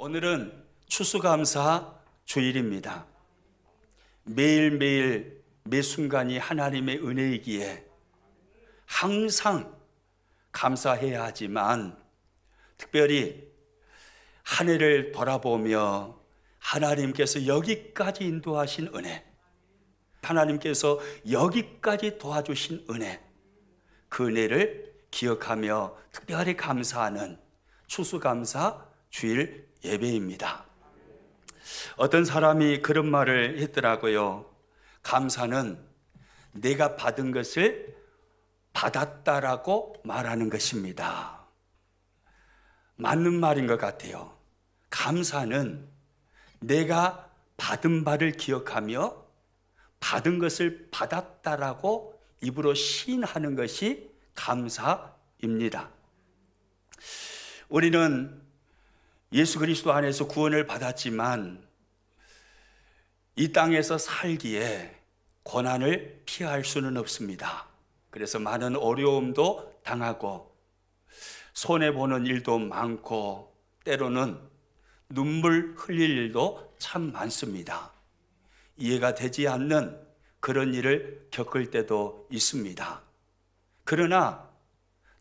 오늘은 추수감사 주일입니다. 매일매일 매 순간이 하나님의 은혜이기에 항상 감사해야 하지만 특별히 한 해를 돌아보며 하나님께서 여기까지 인도하신 은혜, 하나님께서 여기까지 도와주신 은혜, 그 은혜를 기억하며 특별히 감사하는 추수감사 주일 예배입니다. 어떤 사람이 그런 말을 했더라고요. 감사는 내가 받은 것을 받았다라고 말하는 것입니다. 맞는 말인 것 같아요. 감사는 내가 받은 바를 기억하며 받은 것을 받았다라고 입으로 시인하는 것이 감사입니다. 우리는 예수 그리스도 안에서 구원을 받았지만 이 땅에서 살기에 고난을 피할 수는 없습니다. 그래서 많은 어려움도 당하고 손해보는 일도 많고 때로는 눈물 흘릴 일도 참 많습니다. 이해가 되지 않는 그런 일을 겪을 때도 있습니다. 그러나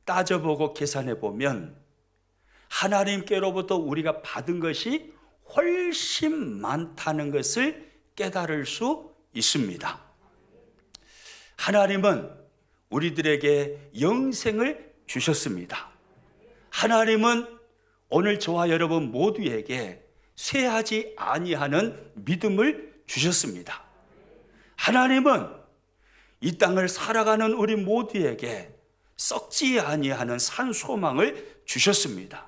따져보고 계산해보면 하나님께로부터 우리가 받은 것이 훨씬 많다는 것을 깨달을 수 있습니다. 하나님은 우리들에게 영생을 주셨습니다. 하나님은 오늘 저와 여러분 모두에게 쇠하지 아니하는 믿음을 주셨습니다. 하나님은 이 땅을 살아가는 우리 모두에게 썩지 아니하는 산 소망을 주셨습니다.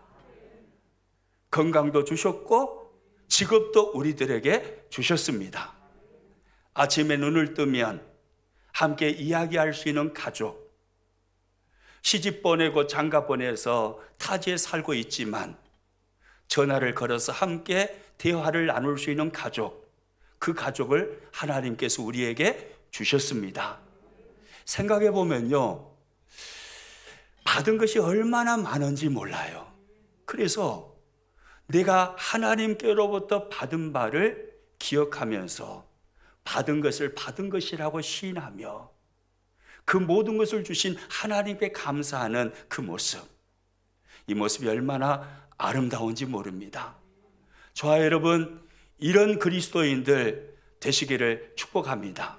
건강도 주셨고 직업도 우리들에게 주셨습니다. 아침에 눈을 뜨면 함께 이야기할 수 있는 가족, 시집 보내고 장가 보내서 타지에 살고 있지만 전화를 걸어서 함께 대화를 나눌 수 있는 가족, 그 가족을 하나님께서 우리에게 주셨습니다. 생각해 보면요, 받은 것이 얼마나 많은지 몰라요. 그래서 내가 하나님께로부터 받은 바를 기억하면서 받은 것을 받은 것이라고 시인하며 그 모든 것을 주신 하나님께 감사하는 그 모습, 이 모습이 얼마나 아름다운지 모릅니다. 저와 여러분 이런 그리스도인들 되시기를 축복합니다.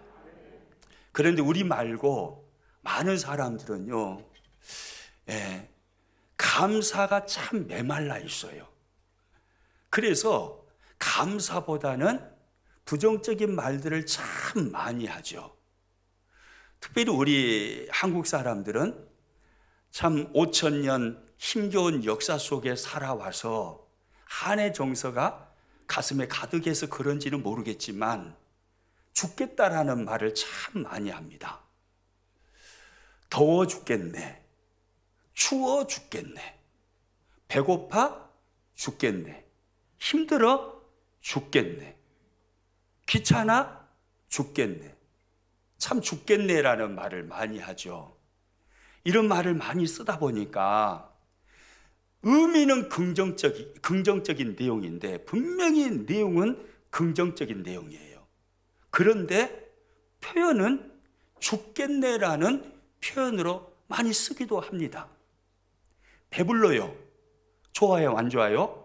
그런데 우리 말고 많은 사람들은요, 감사가 참 메말라 있어요. 그래서 감사보다는 부정적인 말들을 참 많이 하죠. 특별히 우리 한국 사람들은 참 5,000년 힘겨운 역사 속에 살아와서 한의 정서가 가슴에 가득해서 그런지는 모르겠지만 죽겠다라는 말을 참 많이 합니다. 더워 죽겠네, 추워 죽겠네, 배고파 죽겠네, 힘들어 죽겠네, 귀찮아 죽겠네, 참 죽겠네라는 말을 많이 하죠. 이런 말을 많이 쓰다 보니까 의미는 긍정적인 내용인데 분명히 내용은 긍정적인 내용이에요. 그런데 표현은 죽겠네라는 표현으로 많이 쓰기도 합니다. 배불러요. 좋아요, 안 좋아요?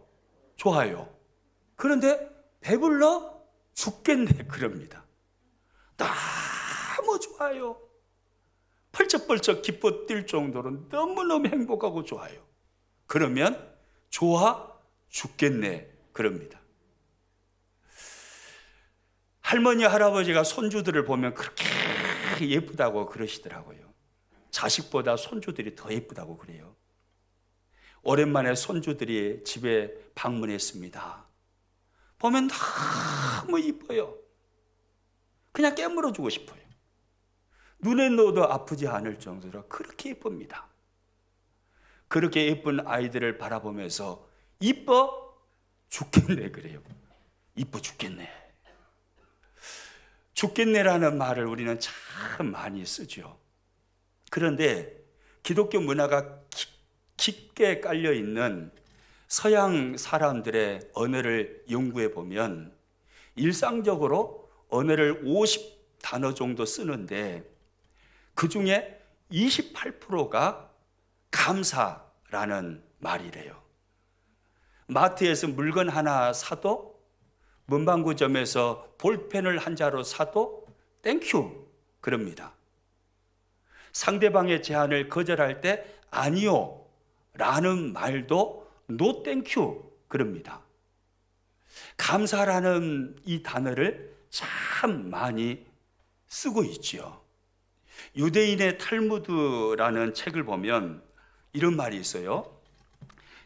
좋아요. 그런데 배불러 죽겠네 그럽니다. 너무 좋아요. 펄쩍펄쩍 기뻐 뛸 정도로 너무너무 행복하고 좋아요. 그러면 좋아 죽겠네 그럽니다. 할머니 할아버지가 손주들을 보면 그렇게 예쁘다고 그러시더라고요. 자식보다 손주들이 더 예쁘다고 그래요. 오랜만에 손주들이 집에 방문했습니다. 보면 너무 이뻐요. 그냥 깨물어 주고 싶어요. 눈에 넣어도 아프지 않을 정도로 그렇게 예쁩니다. 그렇게 예쁜 아이들을 바라보면서 이뻐 죽겠네 그래요. 이뻐 죽겠네. 죽겠네라는 말을 우리는 참 많이 쓰죠. 그런데 기독교 문화가 깊게 깔려 있는 서양 사람들의 언어를 연구해 보면 일상적으로 언어를 50단어 정도 쓰는데 그 중에 28%가 감사라는 말이래요. 마트에서 물건 하나 사도, 문방구점에서 볼펜을 한 자루 사도 땡큐 그럽니다. 상대방의 제안을 거절할 때 아니요 라는 말도 노 땡큐 그럽니다. 감사라는 이 단어를 참 많이 쓰고 있죠. 유대인의 탈무드라는 책을 보면 이런 말이 있어요.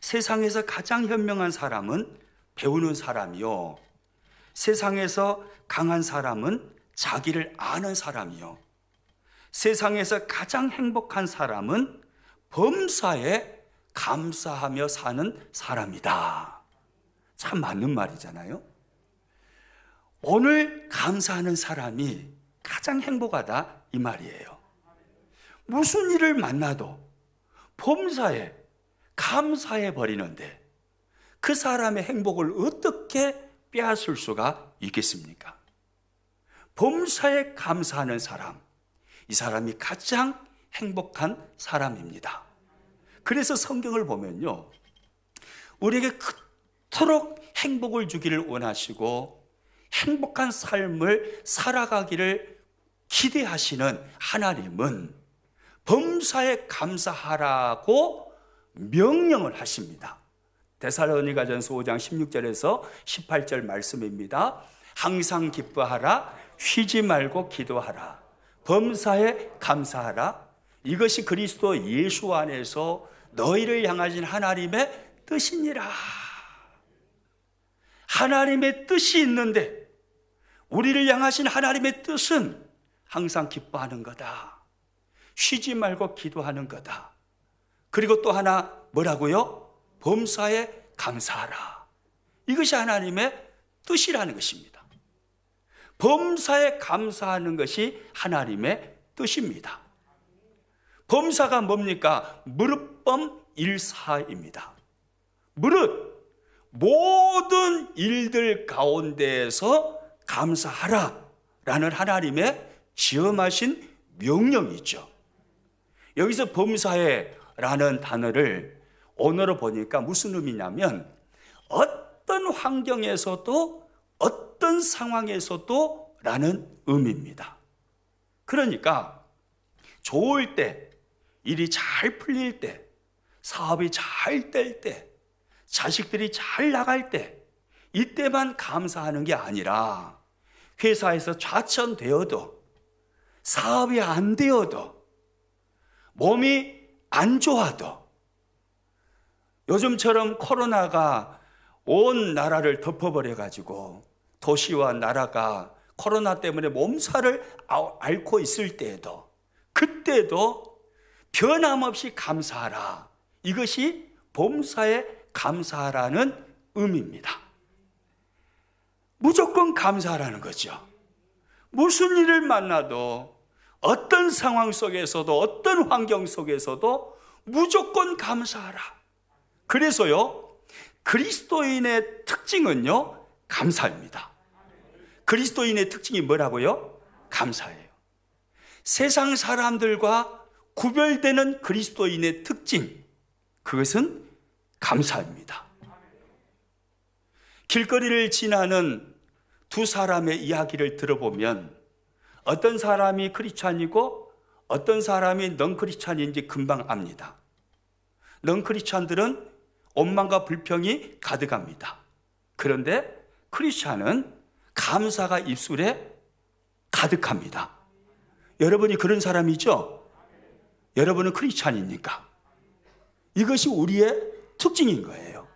세상에서 가장 현명한 사람은 배우는 사람이요, 세상에서 강한 사람은 자기를 아는 사람이요, 세상에서 가장 행복한 사람은 범사에 감사하며 사는 사람이다. 참 맞는 말이잖아요. 오늘 감사하는 사람이 가장 행복하다 이 말이에요. 무슨 일을 만나도 범사에 감사해 버리는데 그 사람의 행복을 어떻게 빼앗을 수가 있겠습니까? 범사에 감사하는 사람, 이 사람이 가장 행복한 사람입니다. 그래서 성경을 보면요, 우리에게 그토록 행복을 주기를 원하시고 행복한 삶을 살아가기를 기대하시는 하나님은 범사에 감사하라고 명령을 하십니다. 데살로니가전서 5장 16절에서 18절 말씀입니다. 항상 기뻐하라, 쉬지 말고 기도하라, 범사에 감사하라. 이것이 그리스도 예수 안에서 너희를 향하신 하나님의 뜻이니라. 하나님의 뜻이 있는데 우리를 향하신 하나님의 뜻은 항상 기뻐하는 거다, 쉬지 말고 기도하는 거다. 그리고 또 하나 뭐라고요? 범사에 감사하라. 이것이 하나님의 뜻이라는 것입니다. 범사에 감사하는 것이 하나님의 뜻입니다. 범사가 뭡니까? 무릇범 일사입니다. 무릇 모든 일들 가운데에서 감사하라 라는 하나님의 지엄하신 명령이죠. 여기서 범사에 라는 단어를 언어로 보니까 무슨 의미냐면 어떤 환경에서도 어떤 상황에서도 라는 의미입니다. 그러니까 좋을 때, 일이 잘 풀릴 때, 사업이 잘 될 때, 자식들이 잘 나갈 때, 이때만 감사하는 게 아니라 회사에서 좌천되어도, 사업이 안 되어도, 몸이 안 좋아도, 요즘처럼 코로나가 온 나라를 덮어버려가지고 도시와 나라가 코로나 때문에 몸살을 앓고 있을 때에도, 그때도 변함없이 감사하라. 이것이 범사에 감사하라는 의미입니다. 무조건 감사하라는 거죠. 무슨 일을 만나도, 어떤 상황 속에서도, 어떤 환경 속에서도 무조건 감사하라. 그래서요, 그리스도인의 특징은요, 감사입니다. 그리스도인의 특징이 뭐라고요? 감사예요. 세상 사람들과 구별되는 그리스도인의 특징, 그것은 감사입니다. 길거리를 지나는 두 사람의 이야기를 들어보면 어떤 사람이 크리스찬이고 어떤 사람이 넌 크리스찬인지 금방 압니다. 넌 크리스찬들은 원망과 불평이 가득합니다. 그런데 크리스찬은 감사가 입술에 가득합니다. 여러분이 그런 사람이죠? 여러분은 크리스찬입니까? 이것이 우리의 특징인 거예요.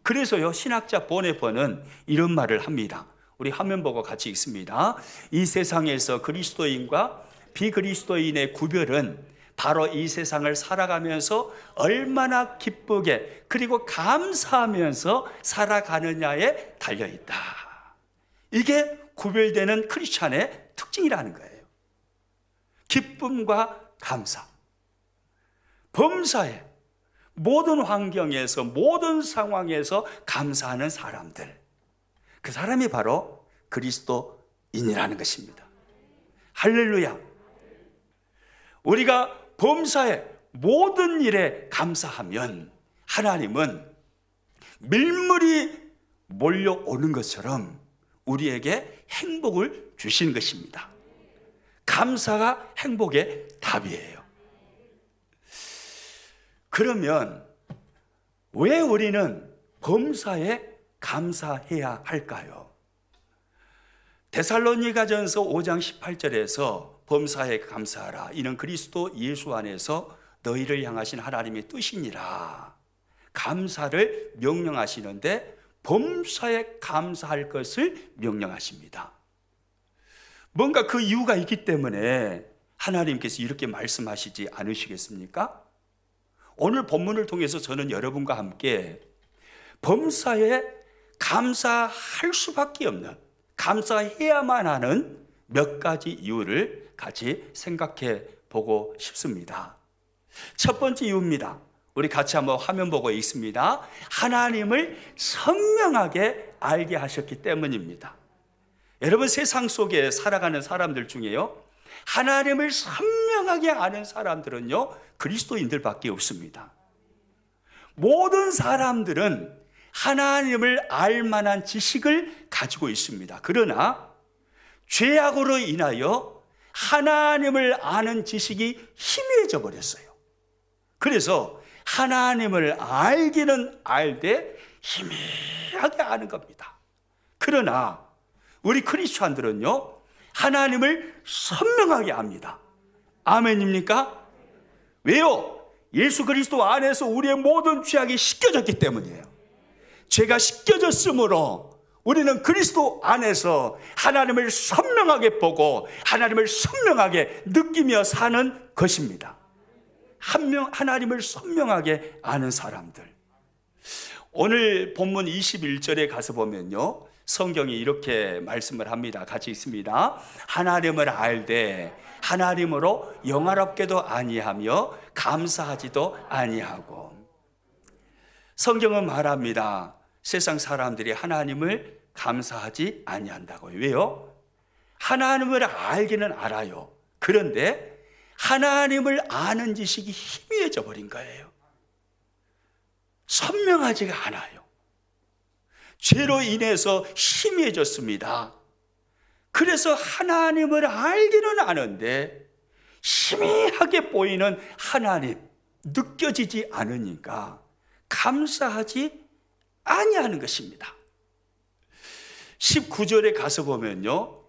그래서요, 신학자 보네퍼는 이런 말을 합니다. 우리 화면 보고 같이 읽습니다. 이 세상에서 그리스도인과 비그리스도인의 구별은 바로 이 세상을 살아가면서 얼마나 기쁘게 그리고 감사하면서 살아가느냐에 달려있다. 이게 구별되는 크리스찬의 특징이라는 거예요. 기쁨과 감사. 범사에 모든 환경에서, 모든 상황에서 감사하는 사람들, 그 사람이 바로 그리스도인이라는 것입니다. 할렐루야. 우리가 범사의 모든 일에 감사하면 하나님은 밀물이 몰려오는 것처럼 우리에게 행복을 주시는 것입니다. 감사가 행복의 답이에요. 그러면 왜 우리는 범사에 감사해야 할까요? 데살로니가전서 5장 18절에서 범사에 감사하라. 이는 그리스도 예수 안에서 너희를 향하신 하나님의 뜻이니라. 감사를 명령하시는데 범사에 감사할 것을 명령하십니다. 뭔가 그 이유가 있기 때문에 하나님께서 이렇게 말씀하시지 않으시겠습니까? 오늘 본문을 통해서 저는 여러분과 함께 범사에 감사할 수밖에 없는, 감사해야만 하는 몇 가지 이유를 같이 생각해 보고 싶습니다. 첫 번째 이유입니다. 우리 같이 한번 화면 보고 있습니다. 하나님을 선명하게 알게 하셨기 때문입니다. 여러분, 세상 속에 살아가는 사람들 중에요, 하나님을 선명하게 아는 사람들은요, 그리스도인들밖에 없습니다. 모든 사람들은 하나님을 알 만한 지식을 가지고 있습니다. 그러나 죄악으로 인하여 하나님을 아는 지식이 희미해져 버렸어요. 그래서 하나님을 알기는 알되 희미하게 아는 겁니다. 그러나 우리 크리스찬들은요, 하나님을 선명하게 압니다. 아멘입니까? 왜요? 예수 그리스도 안에서 우리의 모든 죄악이 씻겨졌기 때문이에요. 죄가 씻겨졌으므로 우리는 그리스도 안에서 하나님을 선명하게 보고 하나님을 선명하게 느끼며 사는 것입니다. 하나님을 선명하게 아는 사람들. 오늘 본문 21절에 가서 보면요, 성경이 이렇게 말씀을 합니다. 같이 있습니다. 하나님을 알되 하나님으로 영화롭게도 아니하며 감사하지도 아니하고. 성경은 말합니다. 세상 사람들이 하나님을 감사하지 아니한다고요. 왜요? 하나님을 알기는 알아요. 그런데 하나님을 아는 지식이 희미해져 버린 거예요. 선명하지가 않아요. 죄로 인해서 희미해졌습니다. 그래서 하나님을 알기는 아는데 희미하게 보이는 하나님, 느껴지지 않으니까 감사하지 아니하는 것입니다. 19절에 가서 보면요,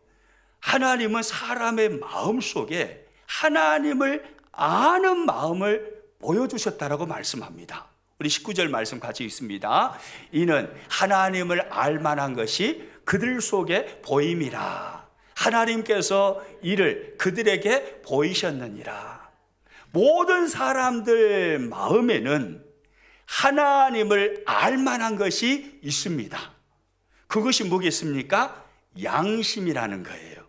하나님은 사람의 마음 속에 하나님을 아는 마음을 보여주셨다라고 말씀합니다. 우리 19절 말씀 같이 있습니다. 이는 하나님을 알만한 것이 그들 속에 보임이라. 하나님께서 이를 그들에게 보이셨느니라. 모든 사람들 마음에는 하나님을 알만한 것이 있습니다. 그것이 뭐겠습니까? 양심이라는 거예요.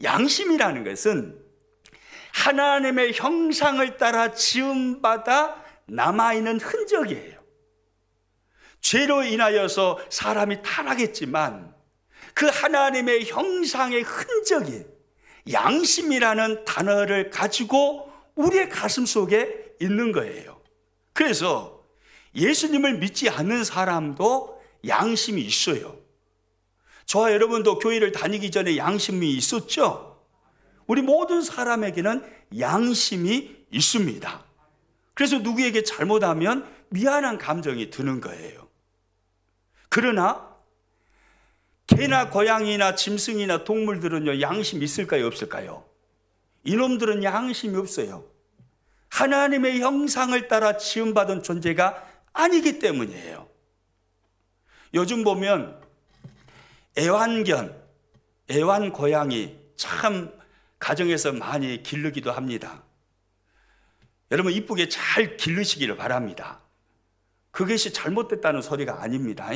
양심이라는 것은 하나님의 형상을 따라 지음받아 남아있는 흔적이에요. 죄로 인하여서 사람이 타락했지만 그 하나님의 형상의 흔적이 양심이라는 단어를 가지고 우리의 가슴 속에 있는 거예요. 그래서 예수님을 믿지 않는 사람도 양심이 있어요. 저와 여러분도 교회를 다니기 전에 양심이 있었죠? 우리 모든 사람에게는 양심이 있습니다. 그래서 누구에게 잘못하면 미안한 감정이 드는 거예요. 그러나 개나 고양이나 짐승이나 동물들은요, 양심이 있을까요, 없을까요? 이놈들은 양심이 없어요. 하나님의 형상을 따라 지음받은 존재가 아니기 때문이에요. 요즘 보면 애완고양이 참 가정에서 많이 기르기도 합니다. 여러분, 이쁘게 잘 기르시기를 바랍니다. 그것이 잘못됐다는 소리가 아닙니다.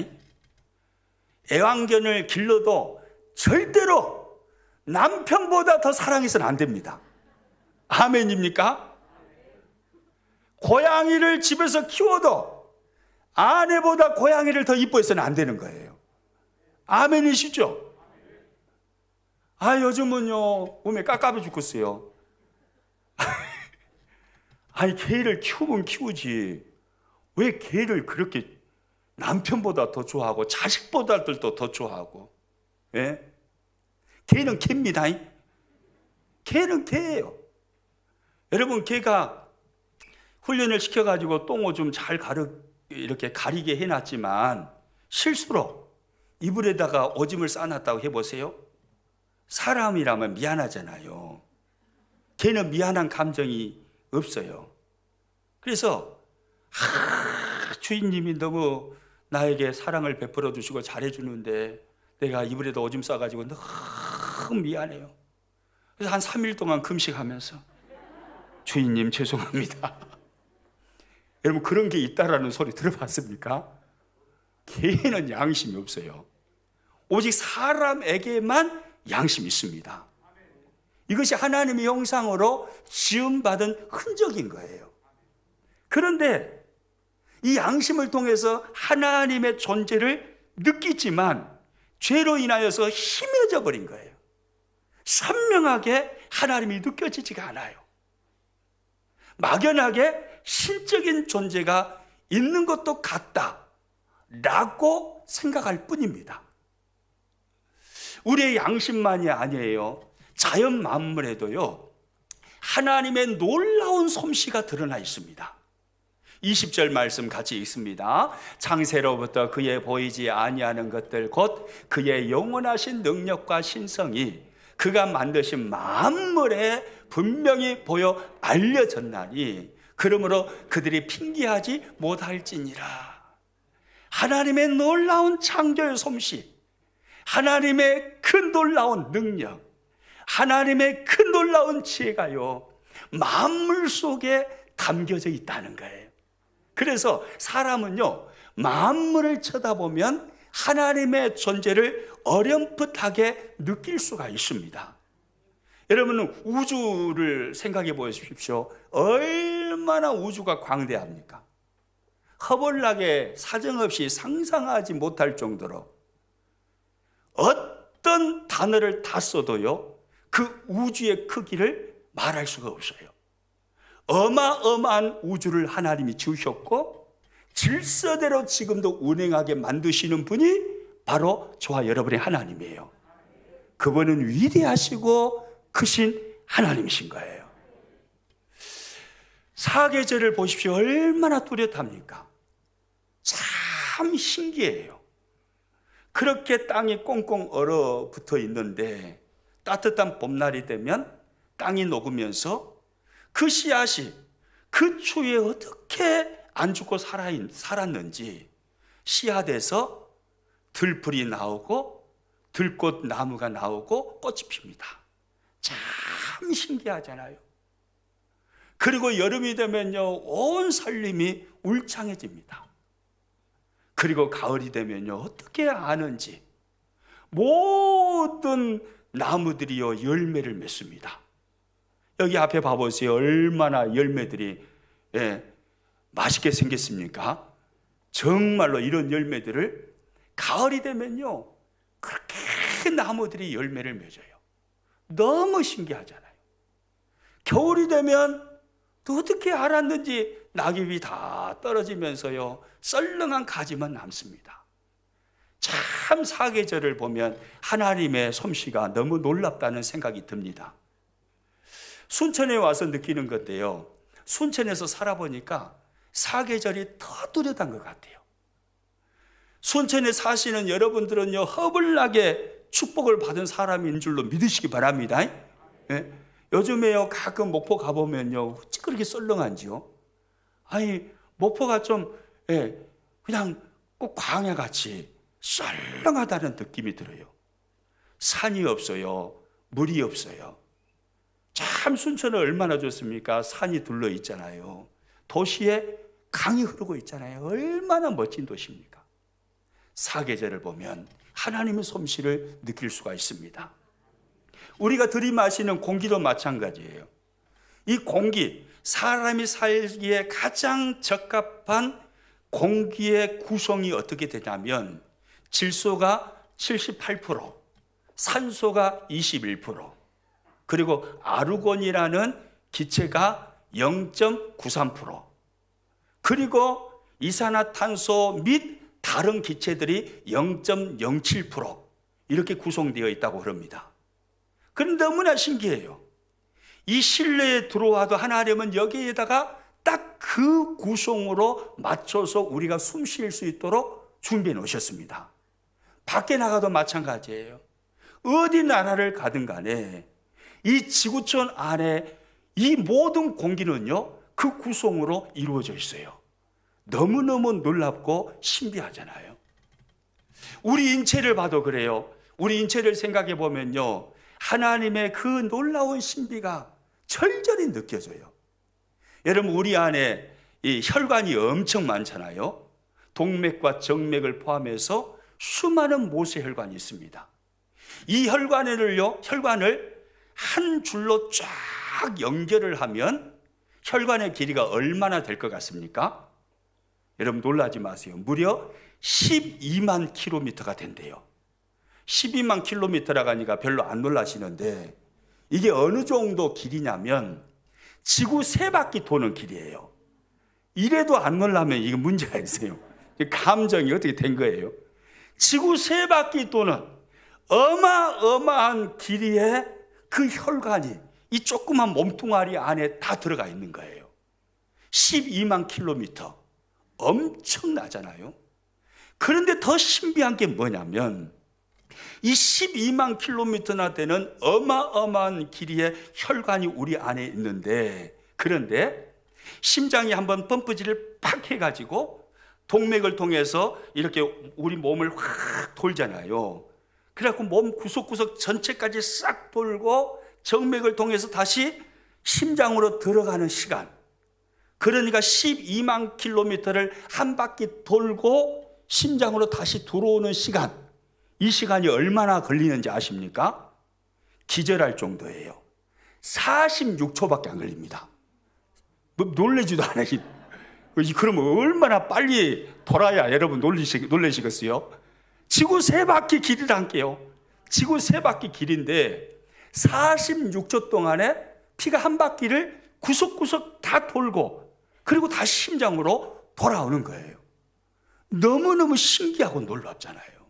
애완견을 길러도 절대로 남편보다 더 사랑해서는 안 됩니다. 아멘입니까? 고양이를 집에서 키워도 아내보다 고양이를 더 이뻐해서는 안 되는 거예요. 아멘이시죠? 요즘은요, 몸에 깝깝해 죽겠어요. 아니, 개를 키우면 키우지. 왜 개를 그렇게 남편보다 더 좋아하고 자식보다도 더 좋아하고? 예? 개는 개입니다. 개는 개예요. 여러분, 개가 훈련을 시켜가지고 똥을 좀 잘 이렇게 가리게 해놨지만 실수로 이불에다가 오줌을 싸놨다고 해보세요. 사람이라면 미안하잖아요. 걔는 미안한 감정이 없어요. 그래서 주인님이 너무 나에게 사랑을 베풀어 주시고 잘해 주는데 내가 이불에다 오줌 싸가지고 너무 미안해요. 그래서 한 3일 동안 금식하면서 주인님 죄송합니다. 여러분, 그런 게 있다라는 소리 들어봤습니까? 개는 양심이 없어요. 오직 사람에게만 양심이 있습니다. 이것이 하나님의 형상으로 지음받은 흔적인 거예요. 그런데 이 양심을 통해서 하나님의 존재를 느끼지만 죄로 인하여서 희미해져 버린 거예요. 선명하게 하나님이 느껴지지가 않아요. 막연하게 신적인 존재가 있는 것도 같다라고 생각할 뿐입니다. 우리의 양심만이 아니에요. 자연 만물에도요, 하나님의 놀라운 솜씨가 드러나 있습니다. 20절 말씀 같이 읽습니다. 창세로부터 그의 보이지 아니하는 것들 곧 그의 영원하신 능력과 신성이 그가 만드신 만물에 분명히 보여 알려졌나니 그러므로 그들이 핑계하지 못할지니라. 하나님의 놀라운 창조의 솜씨, 하나님의 큰 놀라운 능력, 하나님의 큰 놀라운 지혜가요, 만물 속에 담겨져 있다는 거예요. 그래서 사람은요, 만물을 쳐다보면 하나님의 존재를 어렴풋하게 느낄 수가 있습니다. 여러분은 우주를 생각해 보십시오. 얼마나 우주가 광대합니까? 허벌나게 사정없이 상상하지 못할 정도로 어떤 단어를 다 써도요, 그 우주의 크기를 말할 수가 없어요. 어마어마한 우주를 하나님이 지으셨고 질서대로 지금도 운행하게 만드시는 분이 바로 저와 여러분의 하나님이에요. 그분은 위대하시고 크신 하나님이신 거예요. 사계절을 보십시오. 얼마나 뚜렷합니까? 참 신기해요. 그렇게 땅이 꽁꽁 얼어붙어 있는데 따뜻한 봄날이 되면 땅이 녹으면서 그 씨앗이 그 추위에 어떻게 안 죽고 살았는지 씨앗에서 들풀이 나오고 들꽃 나무가 나오고 꽃이 핍니다. 참 신기하잖아요. 그리고 여름이 되면요, 온 산림이 울창해집니다. 그리고 가을이 되면요, 어떻게 아는지 모든 나무들이요 열매를 맺습니다. 여기 앞에 봐보세요. 얼마나 열매들이 맛있게 생겼습니까? 정말로 이런 열매들을 가을이 되면요, 그렇게 나무들이 열매를 맺어요. 너무 신기하잖아요. 겨울이 되면 또 어떻게 알았는지 낙엽이 다 떨어지면서요, 썰렁한 가지만 남습니다. 참 사계절을 보면 하나님의 솜씨가 너무 놀랍다는 생각이 듭니다. 순천에 와서 느끼는 건데요, 순천에서 살아보니까 사계절이 더 뚜렷한 것 같아요. 순천에 사시는 여러분들은요, 허블나게 축복을 받은 사람인 줄로 믿으시기 바랍니다. 예? 요즘에요, 가끔 목포 가보면요, 어찌 그렇게 썰렁한지요? 아니, 목포가 좀, 그냥 꼭 광야같이 썰렁하다는 느낌이 들어요. 산이 없어요. 물이 없어요. 참 순천은 얼마나 좋습니까? 산이 둘러 있잖아요. 도시에 강이 흐르고 있잖아요. 얼마나 멋진 도시입니까? 사계절을 보면 하나님의 솜씨를 느낄 수가 있습니다. 우리가 들이마시는 공기도 마찬가지예요. 이 공기, 사람이 살기에 가장 적합한 공기의 구성이 어떻게 되냐면 질소가 78%, 산소가 21%, 그리고 아르곤이라는 기체가 0.93%, 그리고 이산화탄소 및 다른 기체들이 0.07% 이렇게 구성되어 있다고 그럽니다. 그런데 너무나 신기해요. 이 실내에 들어와도 하나님은 여기에다가 딱 그 구성으로 맞춰서 우리가 숨 쉴 수 있도록 준비해 놓으셨습니다. 밖에 나가도 마찬가지예요. 어디 나라를 가든 간에 이 지구촌 안에 이 모든 공기는요, 그 구성으로 이루어져 있어요. 너무너무 놀랍고 신비하잖아요. 우리 인체를 봐도 그래요. 우리 인체를 생각해 보면요, 하나님의 그 놀라운 신비가 절절히 느껴져요. 여러분, 우리 안에 이 혈관이 엄청 많잖아요. 동맥과 정맥을 포함해서 수많은 모세혈관이 있습니다. 이 혈관을 한 줄로 쫙 연결을 하면 혈관의 길이가 얼마나 될 것 같습니까? 여러분 놀라지 마세요. 무려 12만 킬로미터가 된대요. 12만 킬로미터라고 하니까 별로 안 놀라시는데 이게 어느 정도 길이냐면 지구 3바퀴 도는 길이에요. 이래도 안 놀라면 이거 문제가 있어요. 감정이 어떻게 된 거예요? 지구 3바퀴 도는 어마어마한 길이의 그 혈관이 이 조그만 몸뚱아리 안에 다 들어가 있는 거예요. 12만 킬로미터. 엄청나잖아요. 그런데 더 신비한 게 뭐냐면 이 12만 킬로미터나 되는 어마어마한 길이의 혈관이 우리 안에 있는데, 그런데 심장이 한번 펌프질을 팍 해가지고 동맥을 통해서 이렇게 우리 몸을 확 돌잖아요. 그래갖고 몸 구석구석 전체까지 싹 돌고 정맥을 통해서 다시 심장으로 들어가는 시간, 그러니까 12만 킬로미터를 한 바퀴 돌고 심장으로 다시 들어오는 시간, 이 시간이 얼마나 걸리는지 아십니까? 기절할 정도예요. 46초밖에 안 걸립니다. 뭐 놀라지도 않아요. 그러면 얼마나 빨리 돌아야 여러분 놀라시겠어요? 지구 3바퀴 길이란게요. 지구 3바퀴 길인데 46초 동안에 피가 한 바퀴를 구석구석 다 돌고 그리고 다시 심장으로 돌아오는 거예요. 너무너무 신기하고 놀랍잖아요.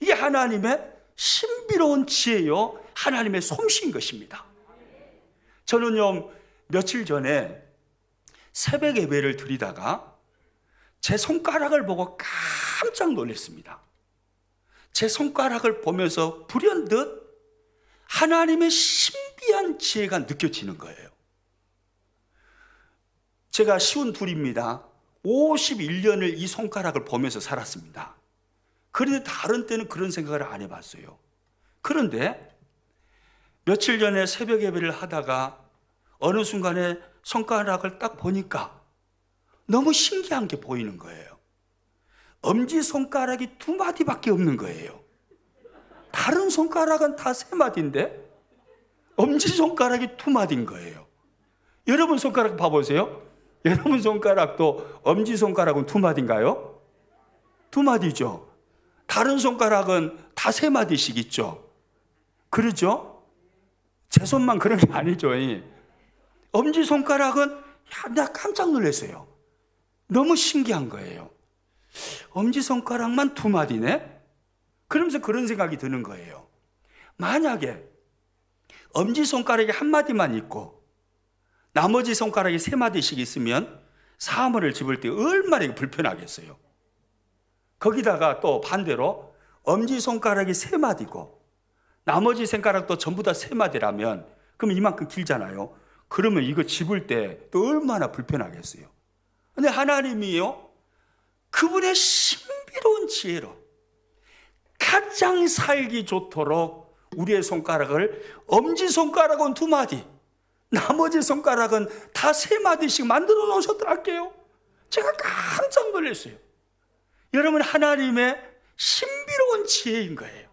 이게 하나님의 신비로운 지혜요, 하나님의 솜씨인 것입니다. 저는요, 며칠 전에 새벽 예배를 드리다가 제 손가락을 보고 깜짝 놀랐습니다. 제 손가락을 보면서 불현듯 하나님의 신비한 지혜가 느껴지는 거예요. 제가 52입니다. 51년을 이 손가락을 보면서 살았습니다. 그런데 다른 때는 그런 생각을 안 해봤어요. 그런데 며칠 전에 새벽 예배를 하다가 어느 순간에 손가락을 딱 보니까 너무 신기한 게 보이는 거예요. 엄지손가락이 2마디밖에 없는 거예요. 다른 손가락은 다 3마디인데 엄지손가락이 2마디인 거예요. 여러분 손가락 봐보세요. 여러분 손가락도 엄지손가락은 2마디인가요? 2마디죠. 다른 손가락은 다 3마디씩 있죠. 그러죠? 제 손만 그런 게 아니죠. 엄지손가락은 나 깜짝 놀랐어요. 너무 신기한 거예요. 엄지손가락만 2마디네? 그러면서 그런 생각이 드는 거예요. 만약에 엄지손가락이 1마디만 있고 나머지 손가락이 3마디씩 있으면 사물을 집을 때 얼마나 불편하겠어요. 거기다가 또 반대로 엄지손가락이 3마디고 나머지 손가락도 전부 다 3마디라면 그러면 이만큼 길잖아요. 그러면 이거 집을 때 또 얼마나 불편하겠어요. 근데 하나님이요, 그분의 신비로운 지혜로 가장 살기 좋도록 우리의 손가락을 엄지손가락은 2마디, 나머지 손가락은 다 3마디씩 만들어 놓으셨더랄게요. 제가 깜짝 놀랐어요. 여러분, 하나님의 신비로운 지혜인 거예요.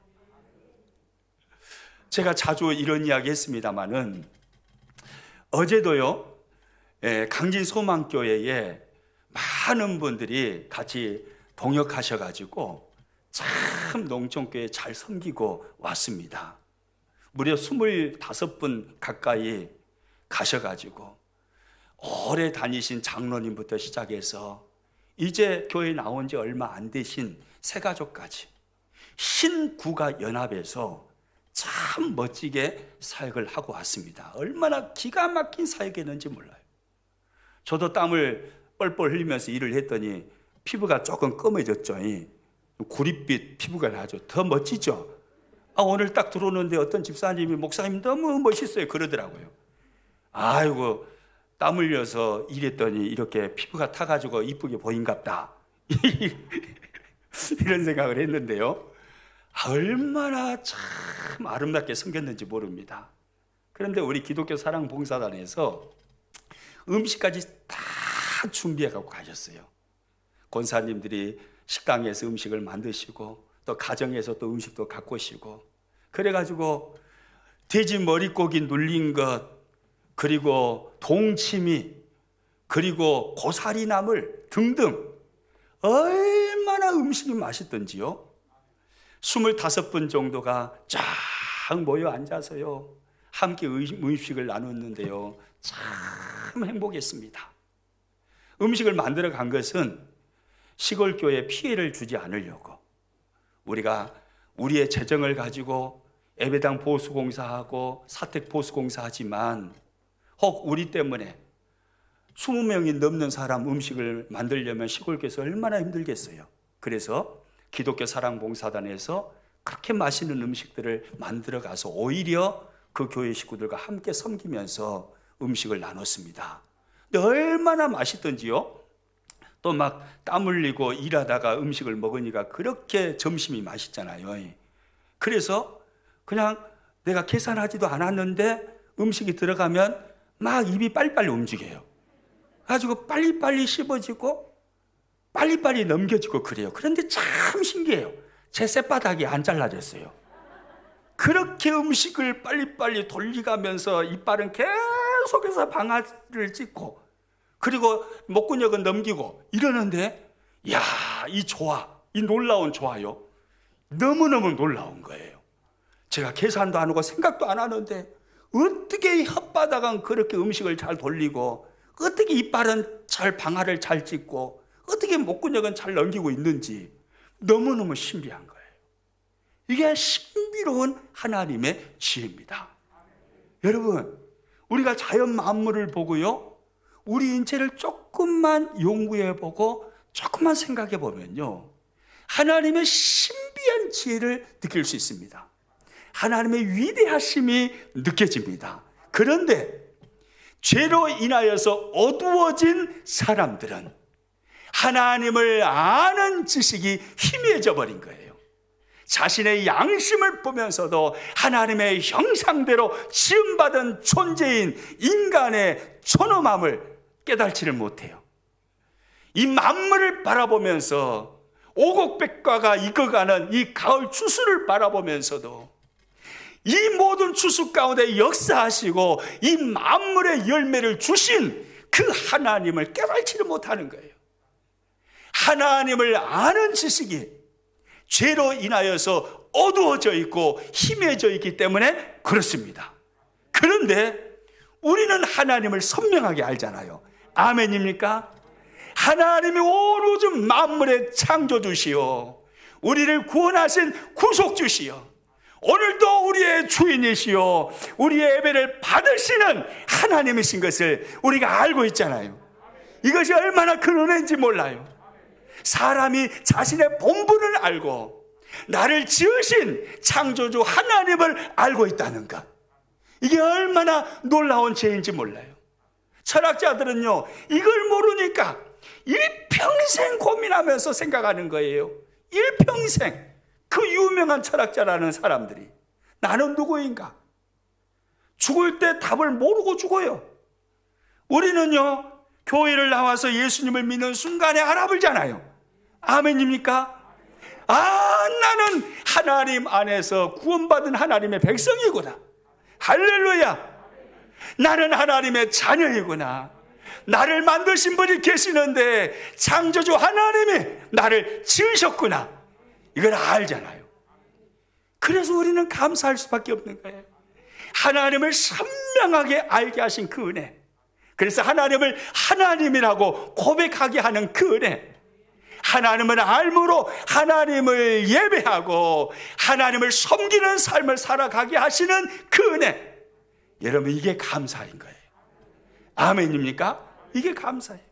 제가 자주 이런 이야기 했습니다마는 어제도요, 강진 소망교회에 많은 분들이 같이 동역하셔가지고 참 농촌교회 잘 섬기고 왔습니다. 무려 25분 가까이 가셔가지고 오래 다니신 장로님부터 시작해서 이제 교회 나온 지 얼마 안 되신 새가족까지 신구가 연합해서 참 멋지게 사역을 하고 왔습니다. 얼마나 기가 막힌 사역이었는지 몰라요. 저도 땀을 뻘뻘 흘리면서 일을 했더니 피부가 조금 검해졌죠. 구릿빛 피부가 나죠. 더 멋지죠. 오늘 딱 들어오는데 어떤 집사님이 목사님 너무 멋있어요 그러더라고요. 아이고 땀 흘려서 일했더니 이렇게 피부가 타가지고 이쁘게 보인갑다 이런 생각을 했는데요. 얼마나 참 아름답게 섬겼는지 모릅니다. 그런데 우리 기독교 사랑봉사단에서 음식까지 다 준비해 갖고 가셨어요. 권사님들이 식당에서 음식을 만드시고 또 가정에서 또 음식도 갖고 오시고, 그래가지고 돼지 머릿고기 눌린 것, 그리고 동치미, 그리고 고사리 나물 등등 얼마나 음식이 맛있던지요. 25분 정도가 쫙 모여 앉아서요 함께 음식을 나눴는데요 참 행복했습니다. 음식을 만들어 간 것은 시골 교회에 피해를 주지 않으려고, 우리가 우리의 재정을 가지고 예배당 보수공사하고 사택 보수공사하지만 혹 우리 때문에 20명이 넘는 사람 음식을 만들려면 시골 교회에서 얼마나 힘들겠어요. 그래서 기독교 사랑봉사단에서 그렇게 맛있는 음식들을 만들어 가서 오히려 그 교회 식구들과 함께 섬기면서 음식을 나눴습니다. 근데 얼마나 맛있던지요. 또 막 땀 흘리고 일하다가 음식을 먹으니까 그렇게 점심이 맛있잖아요. 그래서 그냥 내가 계산하지도 않았는데 음식이 들어가면 막 입이 빨리빨리 움직여요. 가지고 빨리빨리 씹어지고 빨리빨리 넘겨지고 그래요. 그런데 참 신기해요. 제 쌔바닥이 안 잘라졌어요. 그렇게 음식을 빨리빨리 돌려가면서 이빨은 계속해서 방아를 찢고 그리고 목구녕은 넘기고 이러는데, 야, 이 조화, 이 놀라운 조화요. 너무너무 놀라운 거예요. 제가 계산도 안 하고 생각도 안 하는데 어떻게 혓바닥은 그렇게 음식을 잘 돌리고 어떻게 이빨은 잘 방아를 잘 찢고 어떻게 목구녕은 잘 넘기고 있는지 너무너무 신비한 거예요. 이게 신비로운 하나님의 지혜입니다. 여러분, 우리가 자연 만물을 보고요 우리 인체를 조금만 연구해보고 조금만 생각해보면요 하나님의 신비한 지혜를 느낄 수 있습니다. 하나님의 위대하심이 느껴집니다. 그런데 죄로 인하여서 어두워진 사람들은 하나님을 아는 지식이 희미해져 버린 거예요. 자신의 양심을 보면서도 하나님의 형상대로 지음받은 존재인 인간의 존엄함을 깨달지를 못해요. 이 만물을 바라보면서 오곡백과가 익어가는 이 가을 추수를 바라보면서도 이 모든 추수 가운데 역사하시고 이 만물의 열매를 주신 그 하나님을 깨달지를 못하는 거예요. 하나님을 아는 지식이 죄로 인하여서 어두워져 있고 희미해져 있기 때문에 그렇습니다. 그런데 우리는 하나님을 선명하게 알잖아요. 아멘입니까? 하나님이 온 우주 만물의 창조주시오, 우리를 구원하신 구속주시오, 오늘도 우리의 주인이시오, 우리의 예배를 받으시는 하나님이신 것을 우리가 알고 있잖아요. 이것이 얼마나 큰 은혜인지 몰라요. 사람이 자신의 본분을 알고 나를 지으신 창조주 하나님을 알고 있다는 것, 이게 얼마나 놀라운 죄인지 몰라요. 철학자들은요 이걸 모르니까 일평생 고민하면서 생각하는 거예요. 일평생. 그 유명한 철학자라는 사람들이 나는 누구인가? 죽을 때 답을 모르고 죽어요. 우리는요 교회를 나와서 예수님을 믿는 순간에 알아보잖아요. 아멘입니까? 나는 하나님 안에서 구원받은 하나님의 백성이구나. 할렐루야. 나는 하나님의 자녀이구나. 나를 만드신 분이 계시는데 창조주 하나님이 나를 지으셨구나, 이걸 알잖아요. 그래서 우리는 감사할 수밖에 없는 거예요. 하나님을 선명하게 알게 하신 그 은혜, 그래서 하나님을 하나님이라고 고백하게 하는 그 은혜, 하나님을 알므로 하나님을 예배하고 하나님을 섬기는 삶을 살아가게 하시는 그 은혜, 여러분, 이게 감사인 거예요. 아멘입니까? 이게 감사예요.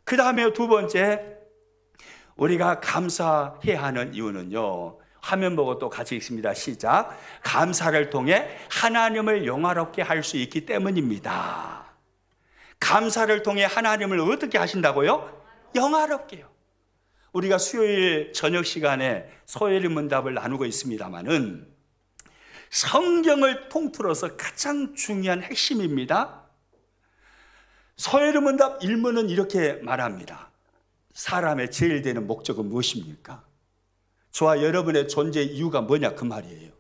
그 다음에 두 번째, 우리가 감사해야 하는 이유는요, 화면 보고 또 같이 읽습니다. 시작. 감사를 통해 하나님을 영화롭게 할 수 있기 때문입니다. 감사를 통해 하나님을 어떻게 하신다고요? 영화롭게요. 우리가 수요일 저녁 시간에 소요리 문답을 나누고 있습니다마는 성경을 통틀어서 가장 중요한 핵심입니다. 소요리 문답 1문은 이렇게 말합니다. 사람의 제일 되는 목적은 무엇입니까? 저와 여러분의 존재 이유가 뭐냐, 그 말이에요.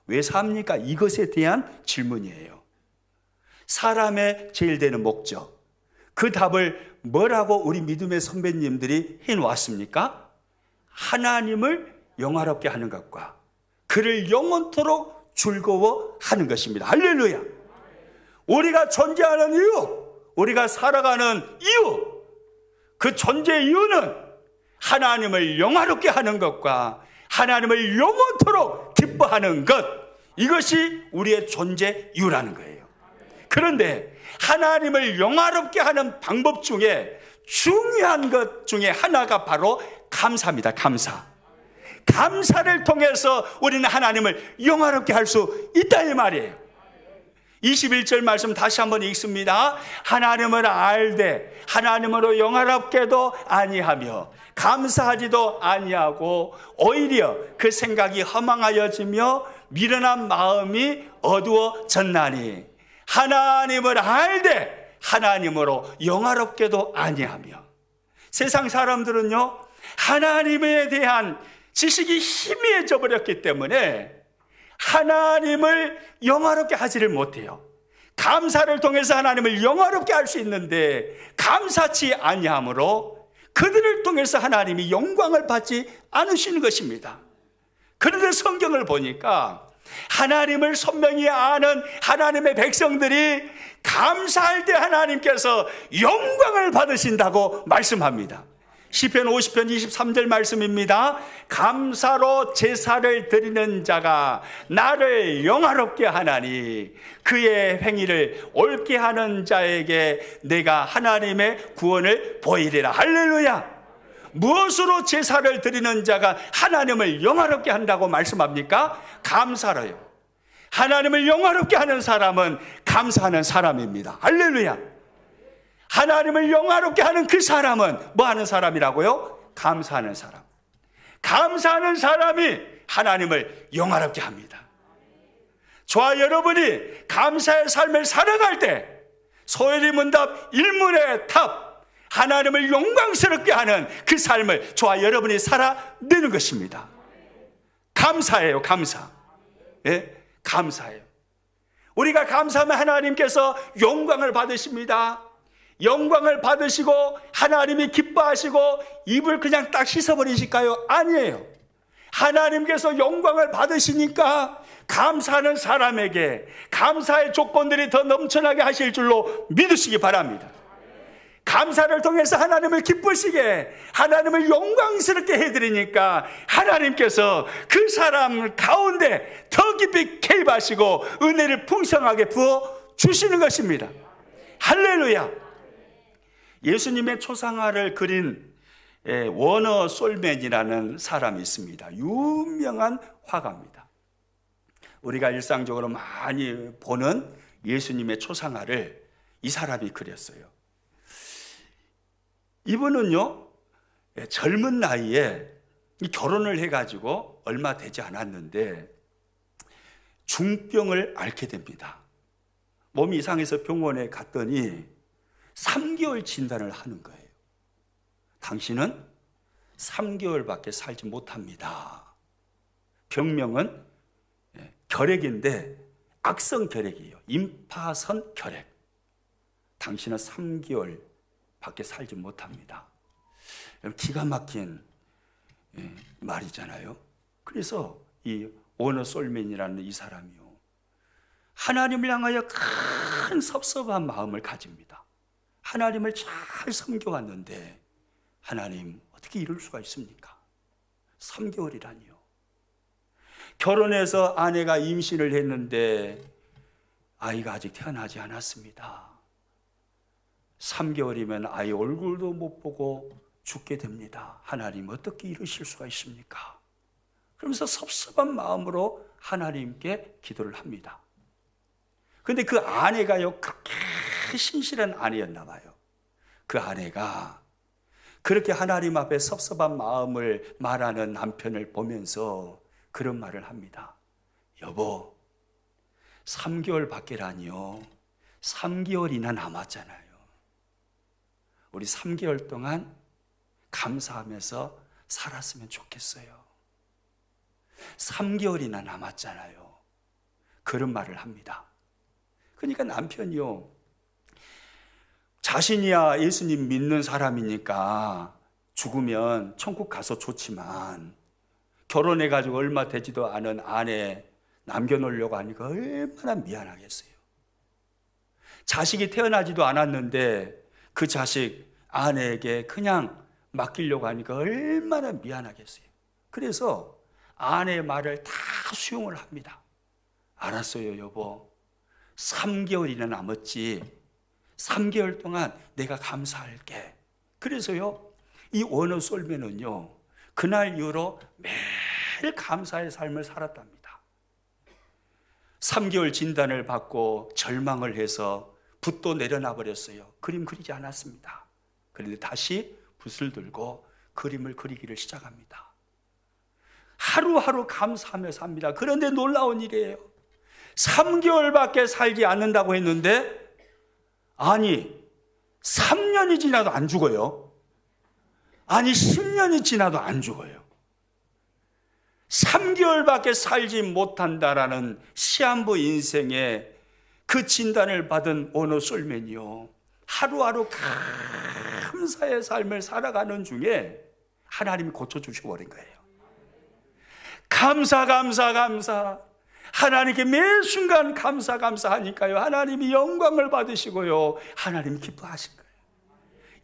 왜 삽니까? 이것에 대한 질문이에요. 사람의 제일 되는 목적, 그 답을 뭐라고 우리 믿음의 선배님들이 해놓았습니까? 하나님을 영화롭게 하는 것과 그를 영원토록 즐거워하는 것입니다. 할렐루야. 우리가 존재하는 이유, 우리가 살아가는 이유, 그 존재 이유는 하나님을 영화롭게 하는 것과 하나님을 영원토록 기뻐하는 것, 이것이 우리의 존재 이유라는 거예요. 그런데 하나님을 영화롭게 하는 방법 중에 중요한 것 중에 하나가 바로 감사입니다. 감사. 감사를 통해서 우리는 하나님을 영화롭게 할 수 있다, 이 말이에요. 21절 말씀 다시 한번 읽습니다. 하나님을 알되 하나님으로 영화롭게도 아니하며 감사하지도 아니하고 오히려 그 생각이 허망하여지며 미련한 마음이 어두워졌나니 하나님을 알되 하나님으로 영화롭게도 아니하며. 세상 사람들은요, 하나님에 대한 지식이 희미해져 버렸기 때문에 하나님을 영화롭게 하지를 못해요. 감사를 통해서 하나님을 영화롭게 할 수 있는데 감사치 아니하므로 그들을 통해서 하나님이 영광을 받지 않으시는 것입니다. 그런데 성경을 보니까 하나님을 선명히 아는 하나님의 백성들이 감사할 때 하나님께서 영광을 받으신다고 말씀합니다. 시편 50편 23절 말씀입니다. 감사로 제사를 드리는 자가 나를 영화롭게 하나니 그의 행위를 옳게 하는 자에게 내가 하나님의 구원을 보이리라. 할렐루야. 무엇으로 제사를 드리는 자가 하나님을 영화롭게 한다고 말씀합니까? 감사로요. 하나님을 영화롭게 하는 사람은 감사하는 사람입니다. 할렐루야. 하나님을 영화롭게 하는 그 사람은 뭐 하는 사람이라고요? 감사하는 사람. 감사하는 사람이 하나님을 영화롭게 합니다. 저와 여러분이 감사의 삶을 살아갈 때 소요리 문답 1문의 답, 하나님을 영광스럽게 하는 그 삶을 저와 여러분이 살아내는 것입니다. 감사해요. 감사. 예? 감사해요. 우리가 감사하면 하나님께서 영광을 받으십니다. 영광을 받으시고 하나님이 기뻐하시고 입을 그냥 딱 씻어버리실까요? 아니에요. 하나님께서 영광을 받으시니까 감사하는 사람에게 감사의 조건들이 더 넘쳐나게 하실 줄로 믿으시기 바랍니다. 감사를 통해서 하나님을 기쁘시게, 하나님을 영광스럽게 해드리니까 하나님께서 그 사람 가운데 더 깊이 개입하시고 은혜를 풍성하게 부어주시는 것입니다. 할렐루야. 예수님의 초상화를 그린 워너 솔맨이라는 사람이 있습니다. 유명한 화가입니다. 우리가 일상적으로 많이 보는 예수님의 초상화를 이 사람이 그렸어요. 이분은요, 젊은 나이에 결혼을 해가지고 얼마 되지 않았는데 중병을 앓게 됩니다. 몸이 이상해서 병원에 갔더니 3개월 진단을 하는 거예요. 당신은 3개월밖에 살지 못합니다. 병명은 결핵인데 악성 결핵이에요. 임파선 결핵. 당신은 3개월 밖에 살지 못합니다. 기가 막힌 말이잖아요. 그래서 이 오너 솔맨이라는 이 사람이요, 하나님을 향하여 큰 섭섭한 마음을 가집니다. 하나님을 잘 섬겨왔는데 하나님 어떻게 이럴 수가 있습니까? 3개월이라니요. 결혼해서 아내가 임신을 했는데 아이가 아직 태어나지 않았습니다. 3개월이면 아이 얼굴도 못 보고 죽게 됩니다. 하나님 어떻게 이러실 수가 있습니까? 그러면서 섭섭한 마음으로 하나님께 기도를 합니다. 그런데 그 아내가요, 그렇게 신실한 아내였나 봐요. 그 아내가 그렇게 하나님 앞에 섭섭한 마음을 말하는 남편을 보면서 그런 말을 합니다. 여보, 3개월 밖에라니요. 3개월이나 남았잖아요. 우리 3개월 동안 감사하면서 살았으면 좋겠어요. 3개월이나 남았잖아요. 그런 말을 합니다. 그러니까 남편이요, 자신이야 예수님 믿는 사람이니까 죽으면 천국 가서 좋지만 결혼해가지고 얼마 되지도 않은 아내 남겨놓으려고 하니까 얼마나 미안하겠어요. 자식이 태어나지도 않았는데 그 자식 아내에게 그냥 맡기려고 하니까 얼마나 미안하겠어요. 그래서 아내의 말을 다 수용을 합니다. 알았어요, 여보. 3개월이나 남았지. 3개월 동안 내가 감사할게. 그래서요, 이 오너 솔맨은요, 그날 이후로 매일 감사의 삶을 살았답니다. 3개월 진단을 받고 절망을 해서 붓도 내려놔 버렸어요. 그림 그리지 않았습니다. 그런데 다시 붓을 들고 그림을 그리기를 시작합니다. 하루하루 감사하며 삽니다. 그런데 놀라운 일이에요. 3개월밖에 살지 않는다고 했는데 아니 3년이 지나도 안 죽어요. 아니 10년이 지나도 안 죽어요. 3개월밖에 살지 못한다라는 시한부 인생에 그 진단을 받은 오너 솔맨이요, 하루하루 감사의 삶을 살아가는 중에 하나님이 고쳐주셔버린 거예요. 감사. 하나님께 매 순간 감사하니까요, 하나님이 영광을 받으시고요, 하나님 기뻐하신 거예요.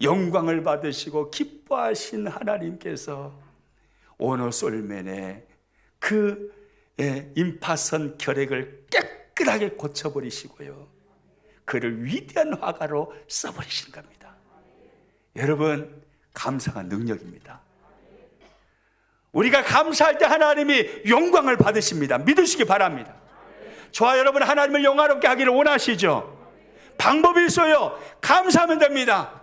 영광을 받으시고 기뻐하신 하나님께서 오너 솔맨의 그 임파선 결핵을 깨끗하게 고쳐버리시고요, 그를 위대한 화가로 써버리신 겁니다. 여러분, 감사가 능력입니다. 우리가 감사할 때 하나님이 영광을 받으십니다. 믿으시기 바랍니다. 저와 여러분, 하나님을 영화롭게 하기를 원하시죠? 방법이 있어요. 감사하면 됩니다.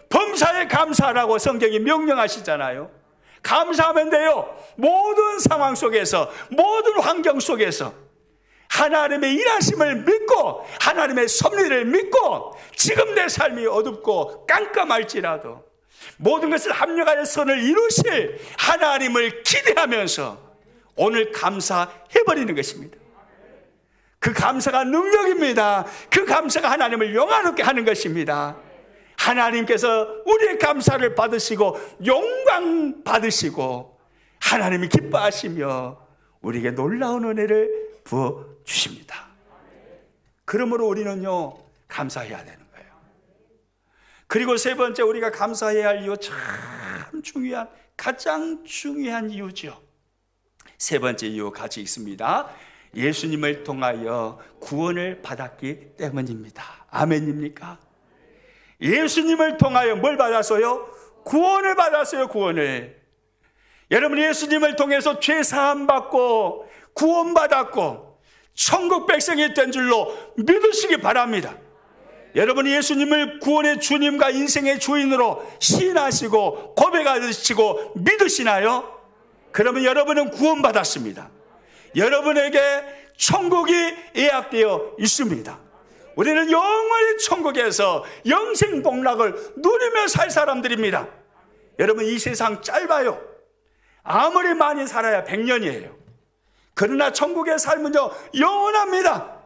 범사에 감사하라고 성경이 명령하시잖아요. 감사하면 돼요. 모든 상황 속에서, 모든 환경 속에서 하나님의 일하심을 믿고 하나님의 섭리를 믿고, 지금 내 삶이 어둡고 깜깜할지라도 모든 것을 합력하여 선을 이루실 하나님을 기대하면서 오늘 감사해버리는 것입니다. 그 감사가 능력입니다. 그 감사가 하나님을 영화롭게 하는 것입니다. 하나님께서 우리의 감사를 받으시고 영광 받으시고 하나님이 기뻐하시며 우리에게 놀라운 은혜를 부어주십니다. 그러므로 우리는요, 감사해야 되는 거예요. 그리고 세 번째, 우리가 감사해야 할 이유, 참 중요한, 가장 중요한 이유죠. 세 번째 이유 같이 있습니다. 예수님을 통하여 구원을 받았기 때문입니다. 아멘입니까? 예수님을 통하여 뭘 받았어요? 구원을 받았어요. 구원을. 여러분, 예수님을 통해서 죄 사함 받고 구원받았고 천국 백성이 된 줄로 믿으시기 바랍니다. 여러분, 예수님을 구원의 주님과 인생의 주인으로 시인하시고 고백하시고 믿으시나요? 그러면 여러분은 구원받았습니다. 여러분에게 천국이 예약되어 있습니다. 우리는 영원히 천국에서 영생 복락을 누리며 살 사람들입니다. 여러분, 이 세상 짧아요. 아무리 많이 살아야 100년이에요. 그러나 천국의 삶은요, 영원합니다.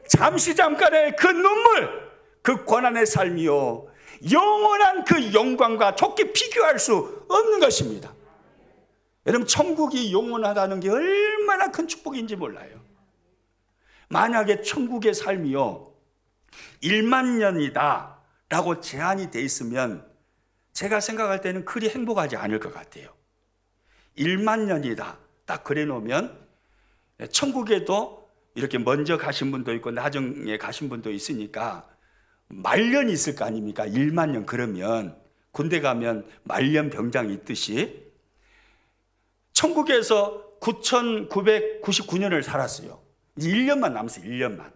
잠깐의 그 눈물, 그 고난의 삶이요, 영원한 그 영광과 좋게 비교할 수 없는 것입니다. 여러분, 천국이 영원하다는 게 얼마나 큰 축복인지 몰라요. 만약에 천국의 삶이요 1만 년이다 라고 제한이 돼 있으면 제가 생각할 때는 그리 행복하지 않을 것 같아요. 1만 년이다 딱 그래 놓으면 천국에도 이렇게 먼저 가신 분도 있고 나중에 가신 분도 있으니까 말년이 있을 거 아닙니까? 1만 년. 그러면 군대 가면 말년 병장이 있듯이 천국에서 9,999년을 살았어요. 이제 1년만 남았어요. 1년만.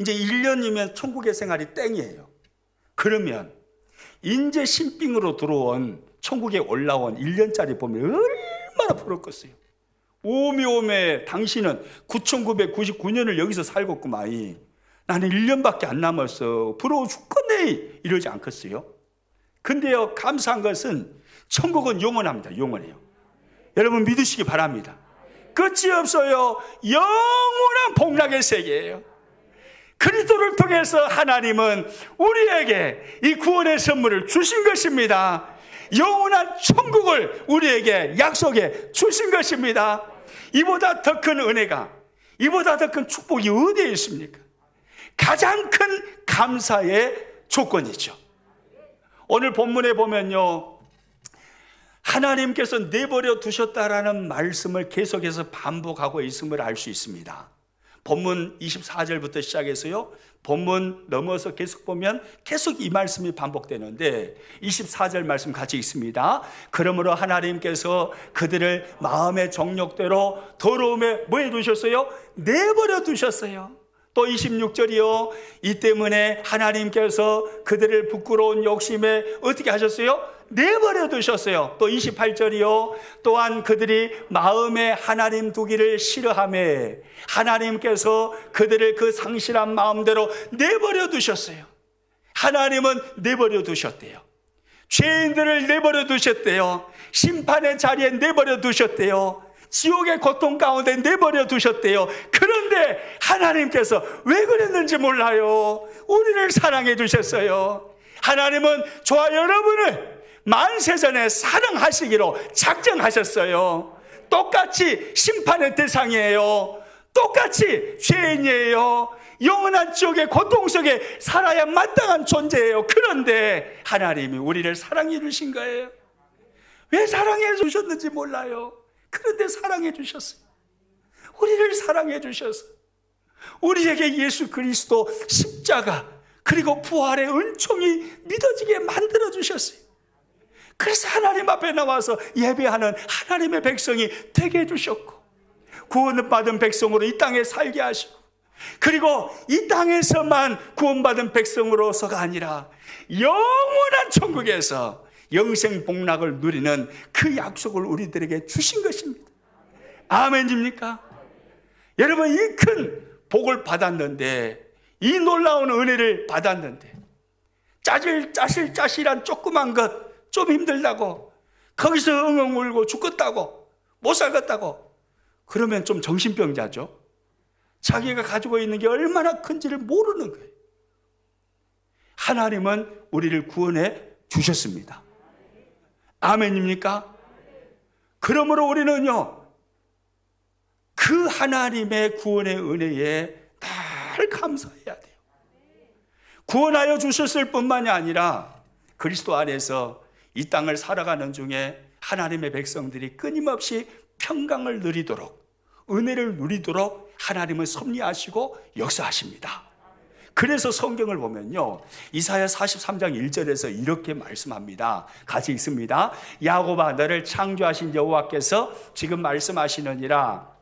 이제 1년이면 천국의 생활이 땡이에요. 그러면 인제 신빙으로 들어온 천국에 올라온 1년짜리 보면 얼마나 부럽겠어요. 오메오메 당신은 9,999년을 여기서 살겠구만. 나는 1년밖에 안 남았어. 부러워 죽겠네. 이러지 않겠어요? 근데요, 감사한 것은 천국은 영원합니다. 영원해요. 여러분 믿으시기 바랍니다. 끝이 없어요. 영원한 복락의 세계예요. 그리스도를 통해서 하나님은 우리에게 이 구원의 선물을 주신 것입니다. 영원한 천국을 우리에게 약속해 주신 것입니다. 이보다 더 큰 은혜가, 이보다 더 큰 축복이 어디에 있습니까? 가장 큰 감사의 조건이죠. 오늘 본문에 보면요, 하나님께서 내버려 두셨다라는 말씀을 계속해서 반복하고 있음을 알 수 있습니다. 본문 24절부터 시작해서요, 본문 넘어서 계속 보면 계속 이 말씀이 반복되는데 24절 말씀 같이 읽습니다. 그러므로 하나님께서 그들을 마음의 정욕대로 더러움에 뭐 해두셨어요? 내버려 두셨어요. 또 26절이요, 이 때문에 하나님께서 그들을 부끄러운 욕심에 어떻게 하셨어요? 내버려 두셨어요. 또 28절이요, 또한 그들이 마음에 하나님 두기를 싫어하며 하나님께서 그들을 그 상실한 마음대로 내버려 두셨어요. 하나님은 내버려 두셨대요. 죄인들을 내버려 두셨대요. 심판의 자리에 내버려 두셨대요. 지옥의 고통 가운데 내버려 두셨대요. 그런데 하나님께서 왜 그랬는지 몰라요. 우리를 사랑해 주셨어요. 하나님은 저와 여러분을 만세전에 사랑하시기로 작정하셨어요. 똑같이 심판의 대상이에요. 똑같이 죄인이에요. 영원한 지옥의 고통 속에 살아야 마땅한 존재예요. 그런데 하나님이 우리를 사랑해 주신 거예요. 왜 사랑해 주셨는지 몰라요. 그런데 사랑해 주셨어요. 우리를 사랑해 주셔서 우리에게 예수 그리스도 십자가 그리고 부활의 은총이 믿어지게 만들어 주셨어요. 그래서 하나님 앞에 나와서 예배하는 하나님의 백성이 되게 해주셨고, 구원받은 백성으로 이 땅에 살게 하시고, 그리고 이 땅에서만 구원받은 백성으로서가 아니라 영원한 천국에서 영생 복락을 누리는 그 약속을 우리들에게 주신 것입니다. 아멘입니까? 여러분, 이 큰 복을 받았는데, 이 놀라운 은혜를 받았는데, 짜실짜실한 조그만 것 좀 힘들다고, 거기서 엉엉 울고 죽겠다고, 못 살겠다고, 그러면 좀 정신병자죠. 자기가 가지고 있는 게 얼마나 큰지를 모르는 거예요. 하나님은 우리를 구원해 주셨습니다. 아멘입니까? 그러므로 우리는요, 그 하나님의 구원의 은혜에 늘 감사해야 돼요. 구원하여 주셨을 뿐만이 아니라 그리스도 안에서 이 땅을 살아가는 중에 하나님의 백성들이 끊임없이 평강을 누리도록, 은혜를 누리도록 하나님은 섭리하시고 역사하십니다. 그래서 성경을 보면요, 이사야 43장 1절에서 이렇게 말씀합니다. 같이 읽습니다. 야곱아, 너를 창조하신 여호와께서 지금 말씀하시느니라.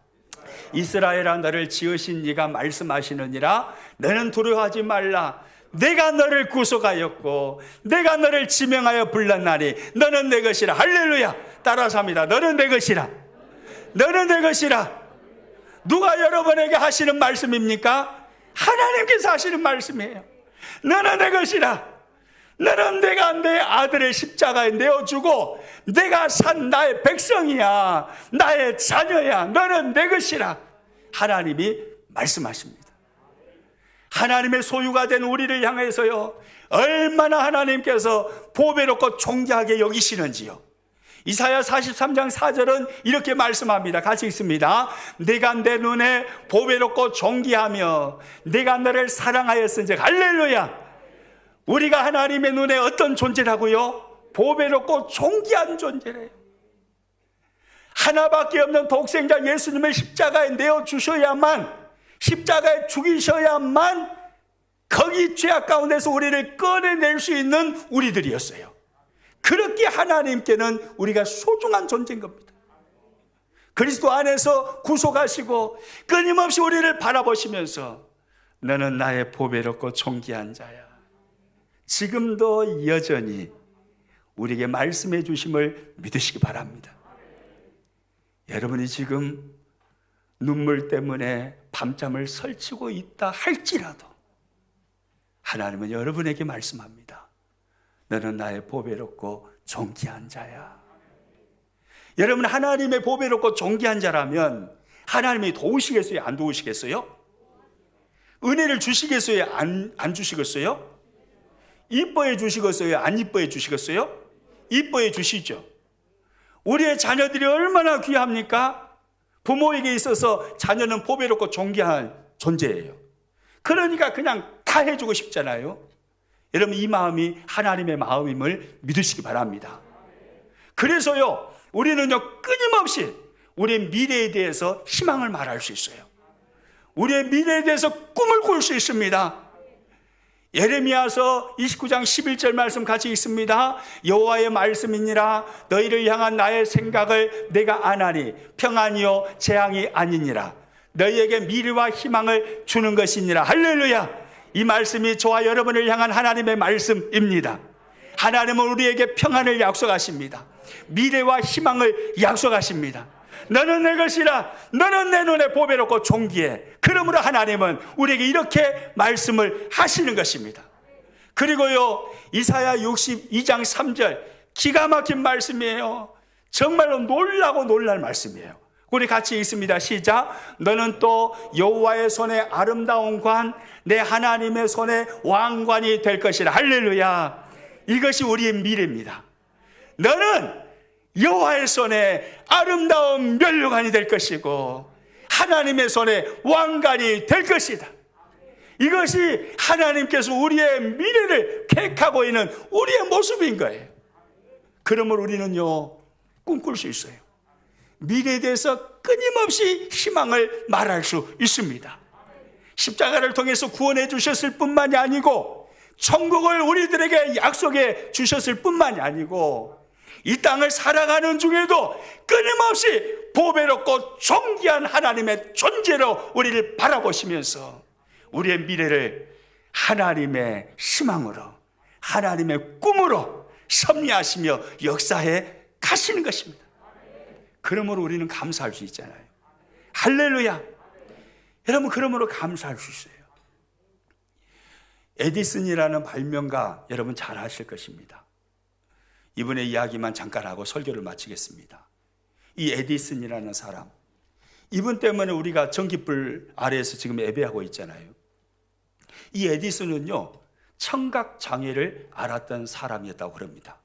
이스라엘아, 너를 지으신 이가 말씀하시느니라. 너는 두려워하지 말라. 내가 너를 구속하였고 내가 너를 지명하여 불렀나니 너는 내 것이라. 할렐루야. 따라서 합니다. 너는 내 것이라. 너는 내 것이라. 누가 여러분에게 하시는 말씀입니까? 하나님께서 하시는 말씀이에요. 너는 내 것이라. 너는 내가 내 아들을 십자가에 내어주고 내가 산 나의 백성이야. 나의 자녀야. 너는 내 것이라. 하나님이 말씀하십니다. 하나님의 소유가 된 우리를 향해서요, 얼마나 하나님께서 보배롭고 존귀하게 여기시는지요. 이사야 43장 4절은 이렇게 말씀합니다. 같이 읽습니다. 내가 내 눈에 보배롭고 존귀하며 내가 너를 사랑하였은즉. 할렐루야. 우리가 하나님의 눈에 어떤 존재라고요? 보배롭고 존귀한 존재래요. 하나밖에 없는 독생자 예수님을 십자가에 내어주셔야만, 십자가에 죽이셔야만 거기 죄악 가운데서 우리를 꺼내낼 수 있는 우리들이었어요. 그렇게 하나님께는 우리가 소중한 존재인 겁니다. 그리스도 안에서 구속하시고 끊임없이 우리를 바라보시면서 너는 나의 보배롭고 존귀한 자야, 지금도 여전히 우리에게 말씀해 주심을 믿으시기 바랍니다. 여러분이 지금 눈물 때문에 밤잠을 설치고 있다 할지라도 하나님은 여러분에게 말씀합니다. 너는 나의 보배롭고 존귀한 자야. 여러분, 하나님의 보배롭고 존귀한 자라면 하나님이 도우시겠어요? 안 도우시겠어요? 은혜를 주시겠어요? 안 주시겠어요? 이뻐해 주시겠어요? 안 이뻐해 주시겠어요? 이뻐해 주시죠. 우리의 자녀들이 얼마나 귀합니까? 부모에게 있어서 자녀는 보배롭고 존귀한 존재예요. 그러니까 그냥 다 해주고 싶잖아요. 여러분, 이 마음이 하나님의 마음임을 믿으시기 바랍니다. 그래서요, 우리는요, 끊임없이 우리의 미래에 대해서 희망을 말할 수 있어요. 우리의 미래에 대해서 꿈을 꿀 수 있습니다. 예레미야서 29장 11절 말씀 같이 읽습니다. 여호와의 말씀이니라. 너희를 향한 나의 생각을 내가 아나니 평안이요 재앙이 아니니라. 너희에게 미래와 희망을 주는 것이니라. 할렐루야. 이 말씀이 저와 여러분을 향한 하나님의 말씀입니다. 하나님은 우리에게 평안을 약속하십니다. 미래와 희망을 약속하십니다. 너는 내 것이라. 너는 내 눈에 보배롭고 존귀해. 그러므로 하나님은 우리에게 이렇게 말씀을 하시는 것입니다. 그리고요, 이사야 62장 3절 기가 막힌 말씀이에요. 정말로 놀라고 놀랄 말씀이에요. 우리 같이 읽습니다. 시작. 너는 또 여호와의 손에 아름다운 관, 내 하나님의 손에 왕관이 될 것이라. 할렐루야. 이것이 우리의 미래입니다. 너는 여호와의 손에 아름다운 면류관이 될 것이고 하나님의 손에 왕관이 될 것이다. 이것이 하나님께서 우리의 미래를 계획하고 있는 우리의 모습인 거예요. 그러므로 우리는요, 꿈꿀 수 있어요. 미래에 대해서 끊임없이 희망을 말할 수 있습니다. 십자가를 통해서 구원해 주셨을 뿐만이 아니고 천국을 우리들에게 약속해 주셨을 뿐만이 아니고 이 땅을 살아가는 중에도 끊임없이 보배롭고 존귀한 하나님의 존재로 우리를 바라보시면서 우리의 미래를 하나님의 희망으로, 하나님의 꿈으로 섭리하시며 역사해 가시는 것입니다. 그러므로 우리는 감사할 수 있잖아요. 할렐루야. 여러분, 그러므로 감사할 수 있어요. 에디슨이라는 발명가 여러분 잘 아실 것입니다. 이분의 이야기만 잠깐 하고 설교를 마치겠습니다. 이 에디슨이라는 사람, 이분 때문에 우리가 전기불 아래에서 지금 예배하고 있잖아요. 이 에디슨은요, 청각장애를 앓았던 사람이었다고 그럽니다.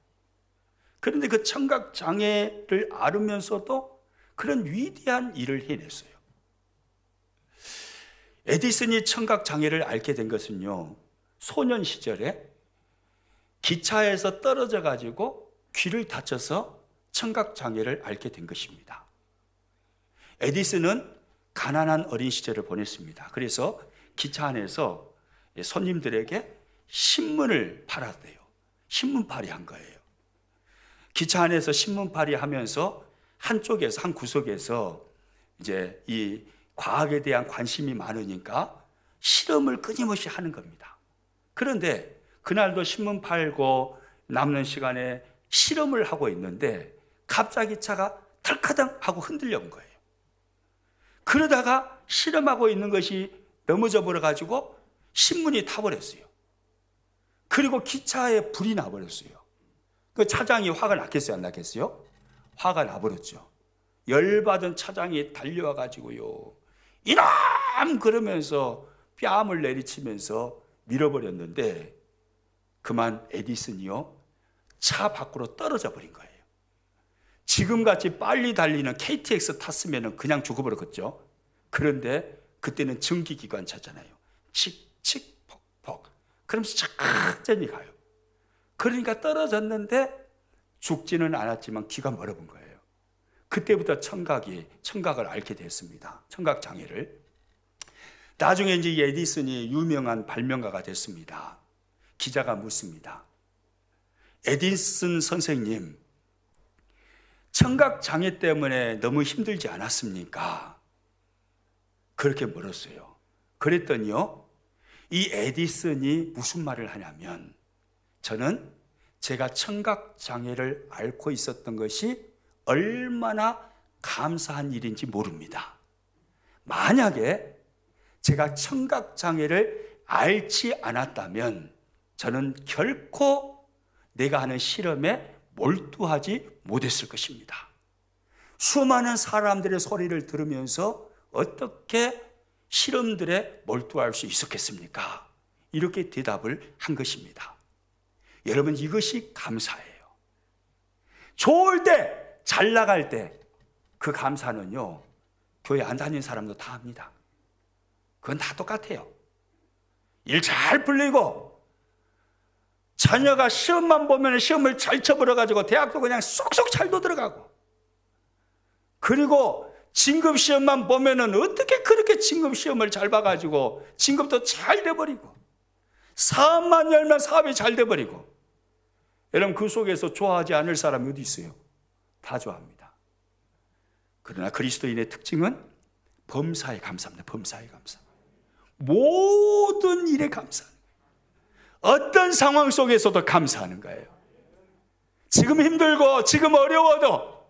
그런데 그 청각장애를 앓으면서도 그런 위대한 일을 해냈어요. 에디슨이 청각장애를 앓게 된 것은요, 소년 시절에 기차에서 떨어져 가지고 귀를 다쳐서 청각장애를 앓게 된 것입니다. 에디슨은 가난한 어린 시절을 보냈습니다. 그래서 기차 안에서 손님들에게 신문을 팔았대요. 신문팔이 한 거예요. 기차 안에서 신문팔이 하면서 한쪽에서, 한 구석에서 이제 이 과학에 대한 관심이 많으니까 실험을 끊임없이 하는 겁니다. 그런데 그날도 신문 팔고 남는 시간에 실험을 하고 있는데 갑자기 차가 털카당 하고 흔들려온 거예요. 그러다가 실험하고 있는 것이 넘어져 버려가지고 신문이 타버렸어요. 그리고 기차에 불이 나버렸어요. 그 차장이 화가 났겠어요, 안 났겠어요? 화가 나버렸죠. 열받은 차장이 달려와가지고요, 이놈! 그러면서 뺨을 내리치면서 밀어버렸는데 그만 에디슨이요 차 밖으로 떨어져 버린 거예요. 지금같이 빨리 달리는 KTX 탔으면 그냥 죽어버렸겠죠. 그런데 그때는 전기기관차잖아요. 칙칙 퍽퍽 그러면서 천천히 가요. 그러니까 떨어졌는데 죽지는 않았지만 귀가 멀어본 거예요. 그때부터 청각을 앓게 됐습니다. 청각장애를. 나중에 이제 에디슨이 유명한 발명가가 됐습니다. 기자가 묻습니다. 에디슨 선생님, 청각장애 때문에 너무 힘들지 않았습니까? 그렇게 물었어요. 그랬더니요, 이 에디슨이 무슨 말을 하냐면, 저는 제가 청각장애를 앓고 있었던 것이 얼마나 감사한 일인지 모릅니다. 만약에 제가 청각장애를 앓지 않았다면 저는 결코 내가 하는 실험에 몰두하지 못했을 것입니다. 수많은 사람들의 소리를 들으면서 어떻게 실험들에 몰두할 수 있었겠습니까? 이렇게 대답을 한 것입니다. 여러분, 이것이 감사예요. 좋을 때, 잘 나갈 때 그 감사는요, 교회 안 다니는 사람도 다 합니다. 그건 다 똑같아요. 일 잘 풀리고 자녀가 시험만 보면 시험을 잘 쳐버려가지고 대학도 그냥 쏙쏙 잘도 들어가고, 그리고 진급 시험만 보면은 어떻게 그렇게 진급 시험을 잘 봐가지고 진급도 잘 돼버리고, 사업만 열면 사업이 잘 돼버리고. 여러분, 그 속에서 좋아하지 않을 사람이 어디 있어요? 다 좋아합니다. 그러나 그리스도인의 특징은 범사에 감사합니다. 범사에 감사. 모든 일에 감사하는 거예요. 어떤 상황 속에서도 감사하는 거예요. 지금 힘들고 지금 어려워도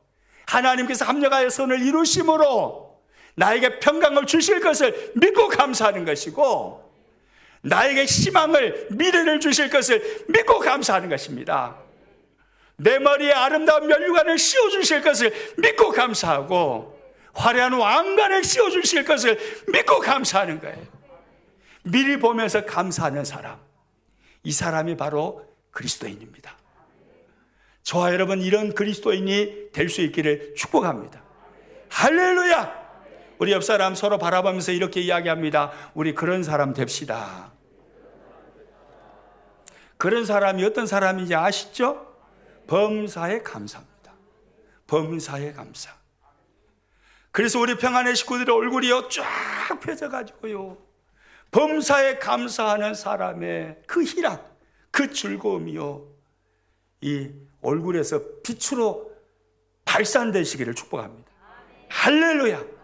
하나님께서 합력하여 선을 이루심으로 나에게 평강을 주실 것을 믿고 감사하는 것이고, 나에게 희망을, 미래를 주실 것을 믿고 감사하는 것입니다. 내 머리에 아름다운 면류관을 씌워주실 것을 믿고 감사하고, 화려한 왕관을 씌워주실 것을 믿고 감사하는 거예요. 미리 보면서 감사하는 사람, 이 사람이 바로 그리스도인입니다. 저와 여러분, 이런 그리스도인이 될 수 있기를 축복합니다. 할렐루야! 우리 옆 사람 서로 바라보면서 이렇게 이야기합니다. 우리 그런 사람 됩시다. 그런 사람이 어떤 사람인지 아시죠? 범사에 감사합니다. 범사에 감사. 그래서 우리 평안의 식구들의 얼굴이요 쫙 펴져가지고요, 범사에 감사하는 사람의 그 희락, 그 즐거움이요, 이 얼굴에서 빛으로 발산되시기를 축복합니다. 할렐루야!